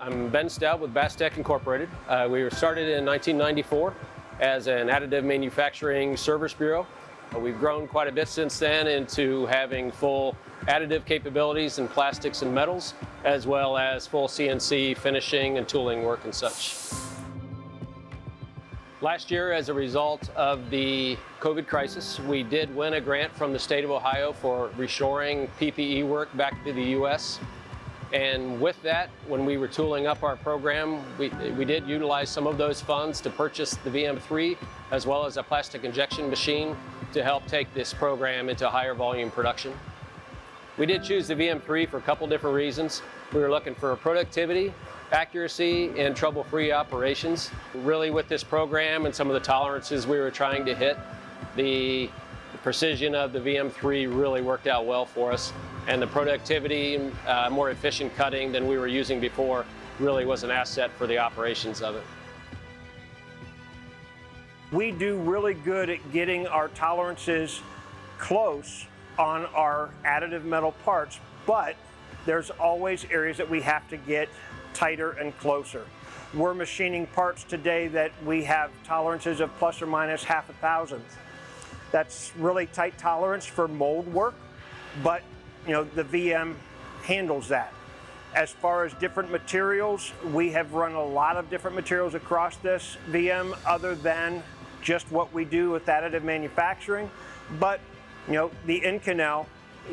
I'm Ben Stout with BasTech Incorporated. We were started in 1994 as an additive manufacturing service bureau. We've grown quite a bit since then into having full additive capabilities in plastics and metals, as well as full CNC finishing and tooling work and such. Last year, as a result of the COVID crisis, we did win a grant from the state of Ohio for reshoring PPE work back to the U.S. And with that, when we were tooling up our program, we did utilize some of those funds to purchase the VM3, as well as a plastic injection machine to help take this program into higher volume production. We did choose the VM3 for a couple different reasons. We were looking for productivity, accuracy, and trouble-free operations. Really, with this program and some of the tolerances we were trying to hit, the precision of the VM3 really worked out well for us. And the productivity, more efficient cutting than we were using before, really was an asset for the operations of it. We do really good at getting our tolerances close on our additive metal parts, but there's always areas that we have to get tighter and closer. We're machining parts today that we have tolerances of plus or minus half a thousandth. That's really tight tolerance for mold work, but the VM handles that. As far as different materials, we have run a lot of different materials across this VM other than just what we do with additive manufacturing. But the Inconel,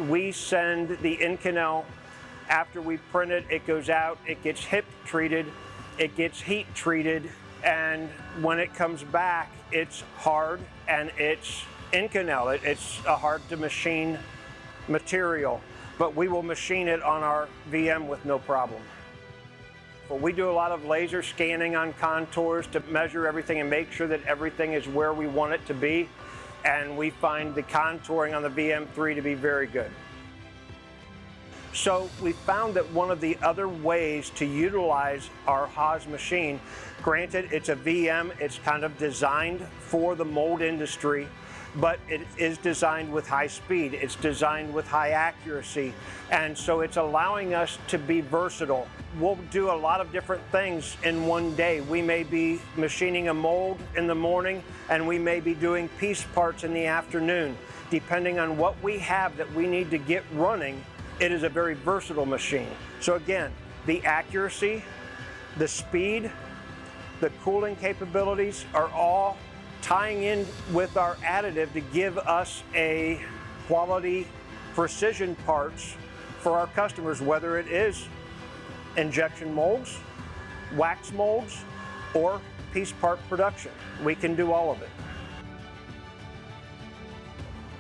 we send the Inconel after we print it, it goes out, it gets HIP treated, it gets heat treated, and when it comes back, it's hard and it's Inconel. It's a hard to machine material, but we will machine it on our VM with no problem. Well, we do a lot of laser scanning on contours to measure everything and make sure that everything is where we want it to be, and we find the contouring on the VM3 to be very good. So we found that one of the other ways to utilize our Haas machine, granted it's a VM, it's kind of designed for the mold industry, but it is designed with high speed, it's designed with high accuracy, and so it's allowing us to be versatile. We'll do a lot of different things in one day. We may be machining a mold in the morning, and we may be doing piece parts in the afternoon. Depending on what we have that we need to get running, it is a very versatile machine. So again, the accuracy, the speed, the cooling capabilities are all tying in with our additive to give us a quality precision parts for our customers, whether it is injection molds, wax molds, or piece part production. We can do all of it.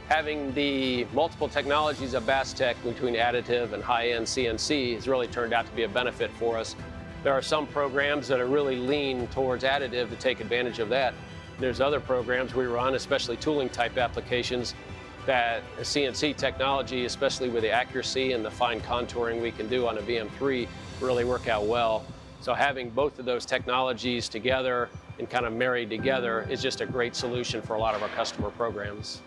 Having the multiple technologies of BasTech between additive and high-end CNC has really turned out to be a benefit for us. There are some programs that are really lean towards additive to take advantage of that. There's other programs we run, especially tooling type applications, that CNC technology, especially with the accuracy and the fine contouring we can do on a VM3, really work out well. So having both of those technologies together and kind of married together is just a great solution for a lot of our customer programs.